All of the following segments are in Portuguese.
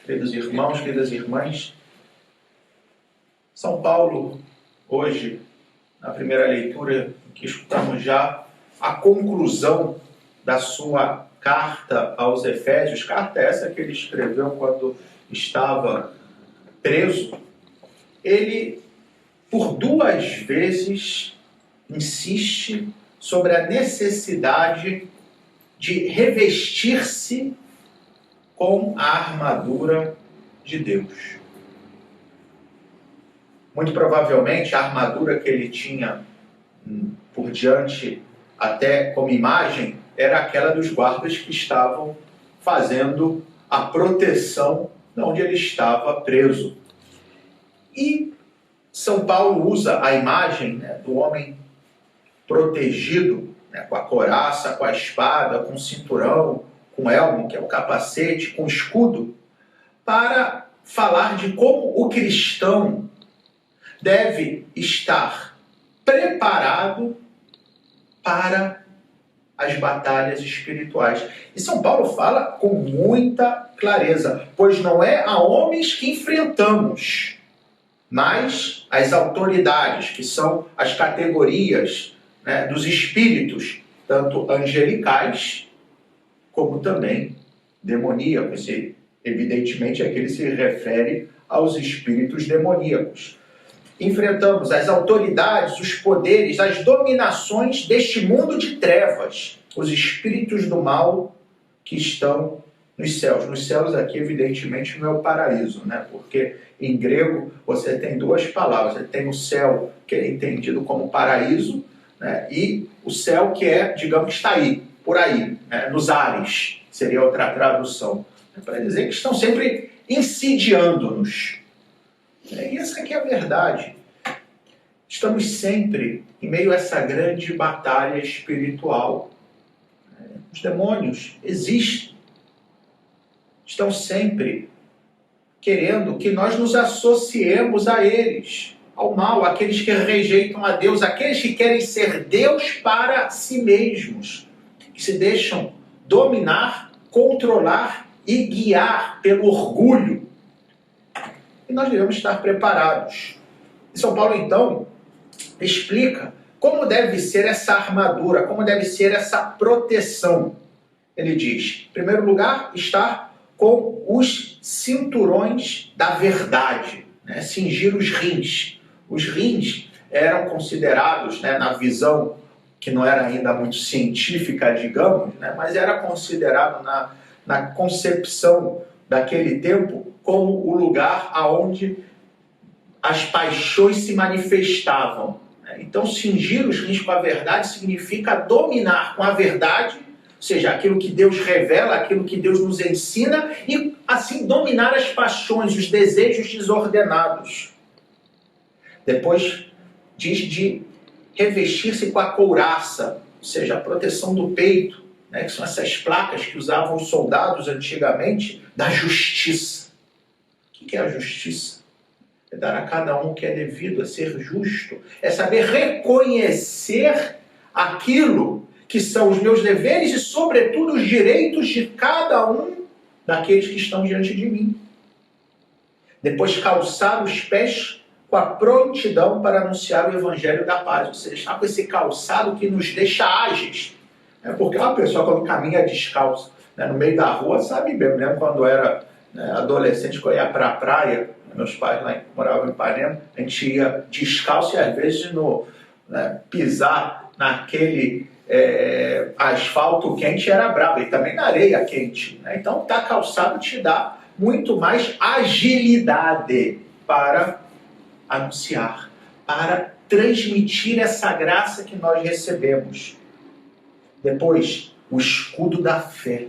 queridos irmãos, queridas irmãs. São Paulo, hoje, na primeira leitura, que escutamos já a conclusão da sua carta aos Efésios, carta essa que ele escreveu quando estava preso. Ele, por duas vezes, insiste sobre a necessidade de revestir-se com a armadura de Deus. Muito provavelmente a armadura que ele tinha por diante, até como imagem, era aquela dos guardas que estavam fazendo a proteção de onde ele estava preso. E São Paulo usa a imagem do homem protegido, com a couraça, com a espada, com o cinturão, com o elmo, que é o capacete, com o escudo, para falar de como o cristão deve estar preparado para as batalhas espirituais. E São Paulo fala com muita clareza, pois não é a homens que enfrentamos, mas as autoridades, que são as categorias dos espíritos, tanto angelicais como também demoníacos. E, evidentemente, aqui ele se refere aos espíritos demoníacos. Enfrentamos as autoridades, os poderes, as dominações deste mundo de trevas, os espíritos do mal que estão nos céus. Nos céus aqui, evidentemente, não é o paraíso, porque em grego você tem duas palavras. Você tem o céu, que é entendido como paraíso, e o céu que é, digamos, que está aí, por aí, nos ares, seria outra tradução, para dizer que estão sempre insidiando-nos. E essa aqui é a verdade. Estamos sempre em meio a essa grande batalha espiritual. Os demônios existem. Estão sempre querendo que nós nos associemos a eles, ao mal, aqueles que rejeitam a Deus, aqueles que querem ser Deus para si mesmos, que se deixam dominar, controlar e guiar pelo orgulho. E nós devemos estar preparados. E São Paulo, então, explica como deve ser essa armadura, como deve ser essa proteção. Ele diz, em primeiro lugar, estar com os cinturões da verdade, cingir os rins. Os rins eram considerados, na visão que não era ainda muito científica, digamos, mas era considerado na concepção daquele tempo como o lugar aonde as paixões se manifestavam. Então, cingir os rins com a verdade significa dominar com a verdade, ou seja, aquilo que Deus revela, aquilo que Deus nos ensina, e assim dominar as paixões, os desejos desordenados. Depois diz de revestir-se com a couraça, ou seja, a proteção do peito, que são essas placas que usavam os soldados antigamente, da justiça. O que é a justiça? É dar a cada um o que é devido, é ser justo, é saber reconhecer aquilo que são os meus deveres e, sobretudo, os direitos de cada um daqueles que estão diante de mim. Depois, calçar os pés com a prontidão para anunciar o evangelho da paz. Ou seja, está com esse calçado que nos deixa ágeis. Porque uma pessoa, quando caminha descalço no meio da rua, sabe bem. Eu lembro quando eu era adolescente, que eu ia para a praia, meus pais lá moravam em Ipanema, a gente ia descalço e às vezes pisar naquele asfalto quente era brabo, e também na areia quente. Então, estar calçado te dá muito mais agilidade para anunciar, para transmitir essa graça que nós recebemos. Depois, o escudo da fé,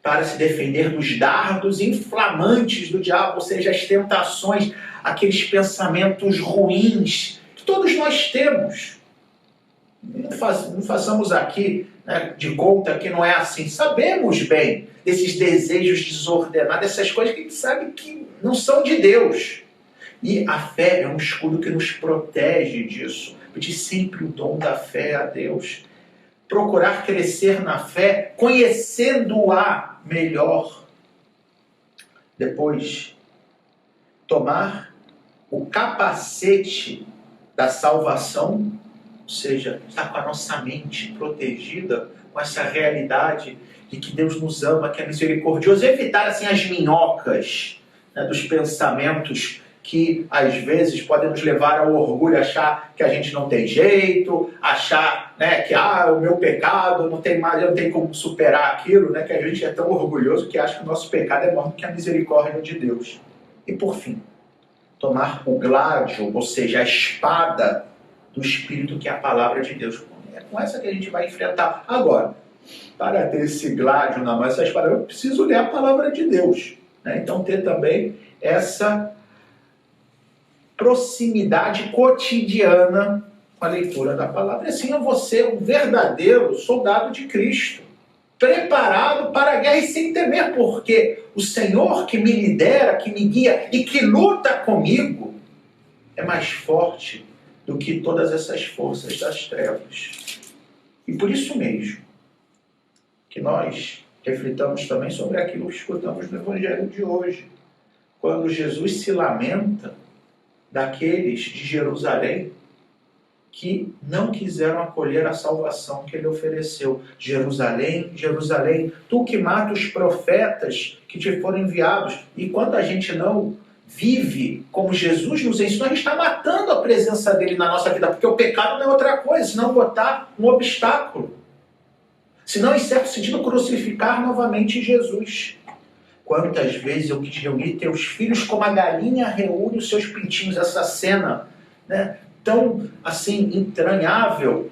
para se defender dos dardos inflamantes do diabo, ou seja, as tentações, aqueles pensamentos ruins que todos nós temos. Não façamos aqui de conta que não é assim. Sabemos bem desses desejos desordenados, dessas coisas que a gente sabe que não são de Deus. E a fé é um escudo que nos protege disso. Pedir sempre o dom da fé a Deus. Procurar crescer na fé, conhecendo-a melhor. Depois, tomar o capacete da salvação, ou seja, estar com a nossa mente protegida com essa realidade de que Deus nos ama, que é misericordioso, evitar assim as minhocas, né, dos pensamentos que às vezes podem nos levar ao orgulho, achar que a gente não tem jeito, achar, né, que o meu pecado não tem mais, eu não tenho como superar aquilo, né, que a gente é tão orgulhoso que acha que o nosso pecado é maior do que a misericórdia de Deus. E por fim, tomar o gládio, ou seja, a espada do Espírito, que é a palavra de Deus. É com essa que a gente vai enfrentar. Agora, para ter esse gládio na mão, essa espada, eu preciso ler a palavra de Deus, né? Então ter também essa proximidade cotidiana com a leitura da palavra. E assim eu vou ser um verdadeiro soldado de Cristo, preparado para a guerra e sem temer, porque o Senhor que me lidera, que me guia e que luta comigo é mais forte do que todas essas forças das trevas. E por isso mesmo que nós reflitamos também sobre aquilo que escutamos no Evangelho de hoje, quando Jesus se lamenta daqueles de Jerusalém que não quiseram acolher a salvação que ele ofereceu. Jerusalém, Jerusalém, tu que mata os profetas que te foram enviados. E quando a gente não vive como Jesus nos ensinou, a gente está matando a presença dele na nossa vida, porque o pecado não é outra coisa, senão botar um obstáculo. Senão, em certo sentido, crucificar novamente Jesus. Quantas vezes eu quis reunir teus filhos como a galinha reúne os seus pintinhos, essa cena, né, tão assim entranhável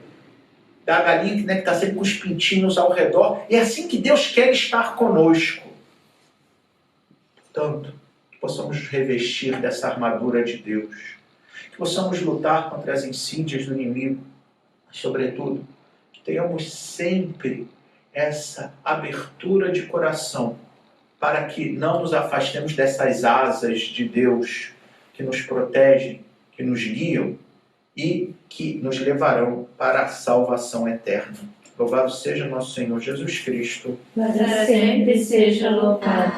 da galinha, né, que está sempre com os pintinhos ao redor. É assim que Deus quer estar conosco. Portanto, que possamos nos revestir dessa armadura de Deus, que possamos lutar contra as insídias do inimigo, mas, sobretudo, que tenhamos sempre essa abertura de coração para que não nos afastemos dessas asas de Deus que nos protegem, que nos guiam e que nos levarão para a salvação eterna. Louvado seja nosso Senhor Jesus Cristo. Para sempre seja louvado.